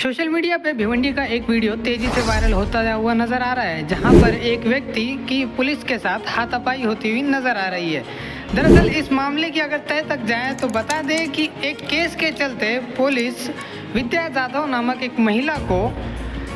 Social media पे भिवंडी का एक video तेजी से वायरल होता हुआ नजर आ रहा है, जहां पर एक व्यक्ति की पुलिस के साथ हाथापाई होती हुई नजर आ रही है। दरअसल इस मामले की अगर तय तक जाएं तो बता दें कि एक केस के चलते पुलिस विद्या जाधव नामक एक महिला को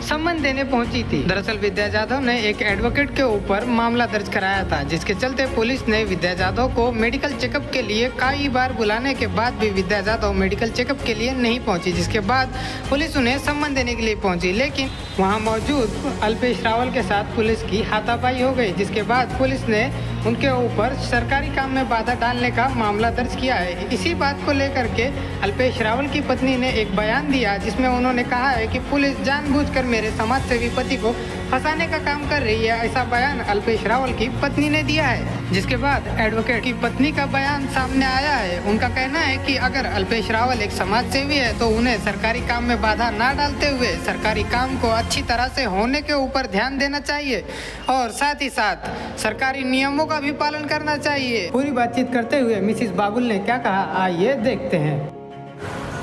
सम्मन देने पहुंची थी। दरअसल विद्या जाधव ने एक एडवोकेट के ऊपर मामला दर्ज कराया था, जिसके चलते पुलिस ने विद्या जाधव को मेडिकल चेकअप के लिए कई बार बुलाने के बाद भी विद्या जाधव मेडिकल चेकअप के लिए नहीं पहुंची, जिसके बाद पुलिस उन्हें सम्मन देने के लिए पहुंची, लेकिन वहां मौजूद अल्पेश रावल के साथ पुलिस की हाथापाई हो गई, जिसके बाद पुलिस ने उनके ऊपर सरकारी काम में बाधा डालने का मामला दर्ज किया है। इसी बात को लेकर के अल्पेश रावल की पत्नी ने एक बयान दिया, जिसमें उन्होंने कहा है कि पुलिस जानबूझकर मेरे समाज सेवी पति को फंसाने का काम कर रही है। ऐसा बयान अल्पेश रावल की पत्नी ने दिया है, जिसके बाद एडवोकेट की पत्नी का बयान सामने आया है। उनका कहना है कि अगर अल्पेश रावल एक समाज सेवी है तो उन्हें सरकारी काम में बाधा ना डालते हुए सरकारी काम को अच्छी तरह से होने के ऊपर ध्यान देना चाहिए और साथ ही साथ सरकारी नियमों का भी पालन करना चाहिए। पूरी बातचीत करते हुए मिसेस बागुल ने क्या कहा, आइए देखते हैं।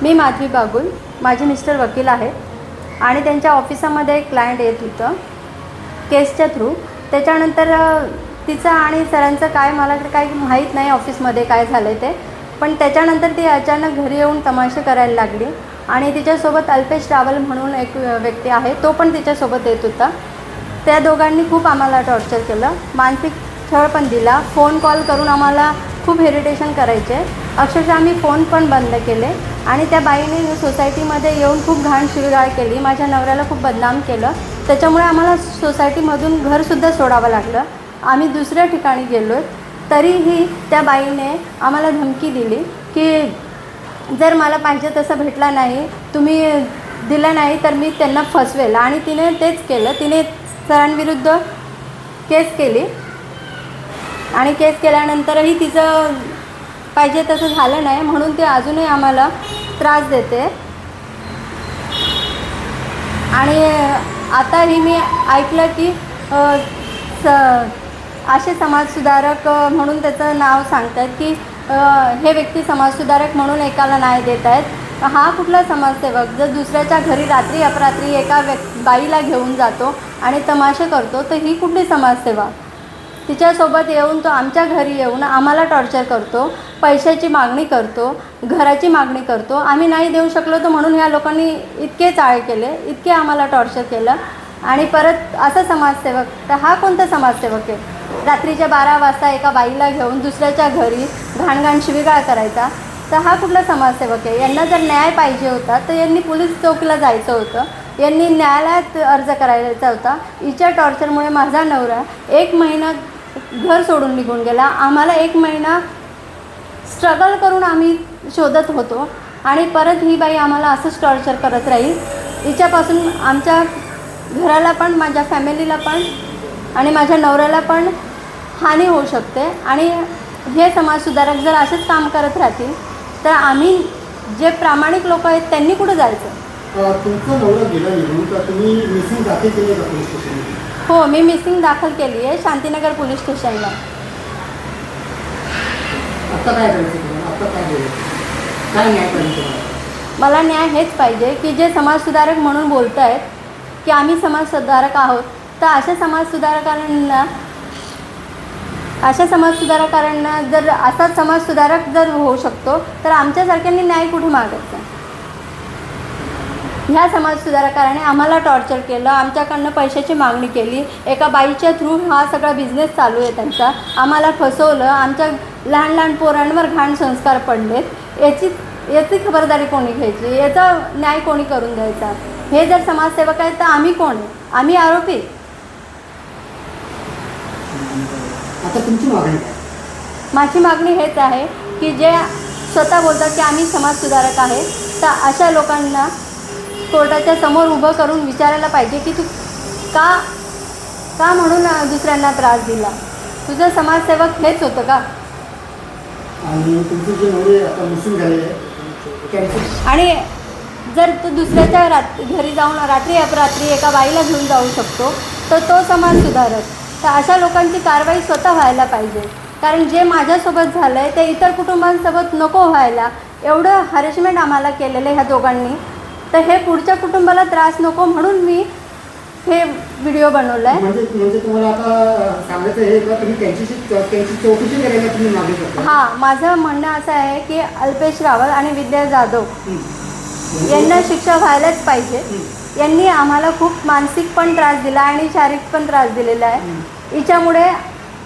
मी माधवी बागुल, माझे मिस्टर वकील आहेत आणि त्यांच्या ऑफिसामध्ये एक क्लायंट येत होतं केसच्या थ्रू। त्याच्यानंतर तिचं आणि सरांचं काय मला काही माहीत नाही ऑफिसमध्ये काय झालं ते, पण त्याच्यानंतर ती अचानक घरी येऊन तमाशे करायला लागली आणि तिच्यासोबत अल्पेश रावल म्हणून एक व्यक्ती आहे, तो पण तिच्यासोबत येत होता। त्या दोघांनी खूप आम्हाला टॉर्चर केलं, मानसिक छळ पण दिला, फोन कॉल करून आम्हाला खूप इरिटेशन करायचे। अक्षरशः आम्ही फोन पण बंद केले आणि त्या बाईने सोसायटीमध्ये येऊन खूप घाण शिवीगाळ केली, माझ्या नवऱ्याला खूप बदनाम केलं। त्याच्यामुळे आम्हाला सोसायटीमधून घरसुद्धा सोडावं लागलं। आम्ही दुसऱ्या ठिकाणी गेलो तरीही त्या बाईने आम्हाला धमकी दिली की जर मला पाहिजे तसं भेटला नाही, तुम्ही दिलं नाही तर मी त्यांना फसवेल, आणि तिने तेच केलं। तिने सरांविरुद्ध केस केली आणि केस केल्यानंतरही तिचं पाहिजे तसं झालं नाही, म्हणून ते अजूनही आम्हाला त्रास देते। आणि आताही मी ऐकलं की असे समाजसुधारक म्हणून त्याचं नाव सांगतात की हे व्यक्ती समाजसुधारक म्हणून एकाला न्याय देत आहेत। हा कुठला समाजसेवक जर दुसऱ्याच्या घरी रात्री अपरात्री एका बाईला घेऊन जातो आणि तमाशे करतो, तर ही कुठली समाजसेवा? तिच्यासोबत येऊन तो आमच्या घरी येऊन आम्हाला टॉर्चर करतो, पैशाची मागणी करतो, घराची मागणी करतो। आम्ही नाही देऊ शकलो तर म्हणून ह्या लोकांनी इतके चाळे केले, इतके आम्हाला टॉर्चर केलं। आणि परत असा समाजसेवक, तर हा कोणता समाजसेवक आहे? रात्रीच्या 12 वाजता एका बाईला घेऊन दुसऱ्याच्या घरी घाणघाण शिवीगाळ करायचा, तर हा कुठला समाजसेवक आहे? यांना जर न्याय पाहिजे होता तर यांनी पोलीस चौकीला जायचं होतं, यांनी न्यायालयात अर्ज करायचा होता। हिच्या टॉर्चरमुळे माझा नवरा 1 महिना घर सोडून निघून गेला। आम्हाला 1 महिना स्ट्रगल करून आम्ही शोधत होतो आणि परत ही बाई आम्हाला असंच टॉर्चर करत राहील। हिच्यापासून आमच्या घराला पण, माझ्या फॅमिलीला पण आणि माझ्या नवऱ्याला पण हानी होऊ शकते। आणि हे समाजसुधारक जर असेच काम करत राहतील तर आम्ही जे प्रामाणिक लोक आहेत त्यांनी कुठं जायचं? तुमचा नवरा गेला निघून तर तुम्ही मिसिंग दाखल केली का पोलीस स्टेशनमध्ये? हो, मी मिसिंग दाखल केली आहे शांतीनगर पोलीस स्टेशनला। आता काय करायचं तुम्हाला? आता काय बोलायचं? काय न्याय पाहिजे तुम्हाला? मला न्याय हेच पाहिजे की जे समाजसुधारक म्हणून बोलत आहेत की आम्ही समाजसुधारक आहोत, तर अशा समाजसुधारकांना जर असा समाजसुधारक जर होऊ शकतो तर आमच्यासारख्यांनी न्याय कुठे मागायचा? ह्या समाजसुधारकाने आम्हाला टॉर्चर केलं, आमच्याकडनं पैशाची मागणी केली, एका बाईच्या थ्रू हा सगळा बिझनेस चालू आहे त्यांचा, आम्हाला फसवलं, आमच्या लहान लहान पोरांवर घाण संस्कार पडलेत। याची खबरदारी कोणी घ्यायची? याचा न्याय कोणी करून द्यायचा? हे जर समाजसेवक आहेत तर आम्ही कोण आहे? आम्ही आरोपी। आता तुमची मागणी काय? माझी मागणी हेच आहे की जे स्वतः बोलतात की आम्ही समाजसुधारक आहे, तर अशा लोकांना कोर्टाच्या समोर उभं करून विचारायला पाहिजे की तू का म्हणून दुसऱ्यांना त्रास दिला? तुझं समाजसेवक हेच होतं का? आणि तुमचे जे नवरे आता मिसिंग झाले आणि जर तो दुसऱ्याच्या घरी जाऊन रात्री अपरात्री एका बाईला घेऊन जाऊ शकतो तर तो समाजसुधारक, तर अशा लोकांची कारवाई स्वतः व्हायला पाहिजे। कारण जे माझ्यासोबत झालं आहे ते इतर कुटुंबांसोबत नको व्हायला। एवढं हॅरेसमेंट आम्हाला केलेलं ह्या दोघांनी तर हे पुढच्या कुटुंबाला त्रास नको म्हणून मी हे व्हिडिओ बनवला आहे. म्हणजे तुम्हाला आता सांगायचं हे का तुम्ही त्यांची चौकशी करायला तुम्ही मागे करता? हां, माझं म्हणणं असं आहे की अल्पेश रावल आणि विद्या जाधव यांना शिक्षा व्हायलाच पाहिजे. यांनी आम्हाला खूप मानसिक पण त्रास दिला आणि शारीरिक पण त्रास दिलेला आहे. हिच्यामुळे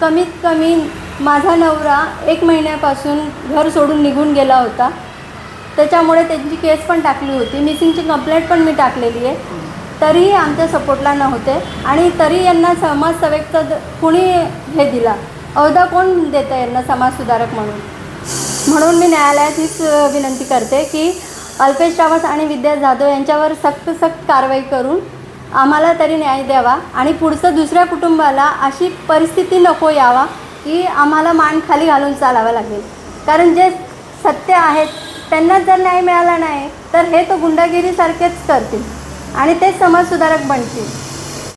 कमीत कमी माझा नवरा 1 महिन्यापासून घर सोडून निघून गेला होता. त्याच्यामुळे त्यांची केस पण टाकली होती, मिसिंगची कंप्लेंट पण मी टाकलेली आहे. तरीही आमच्या सपोर्टला नव्हते आणि तरी यांना समाजसेवकचं कुणी हे दिला, अहदा कोण देतं यांना समाजसुधारक म्हणून मी न्यायालयात हीच विनंती करते की अल्पेश रावत आणि विद्या जाधव यांच्यावर सक्त कारवाई करून आम्हाला तरी न्याय द्यावा आणि पुढचं दुसऱ्या कुटुंबाला अशी परिस्थिती नको यावा की आम्हाला मान खाली घालून चालावं लागेल. कारण जे सत्य आहेत त्यांना जर न्याय मिळाला नाही तर हे तर गुंडागिरीसारखेच करतील आणि तेच समाजसुधारक बनतील.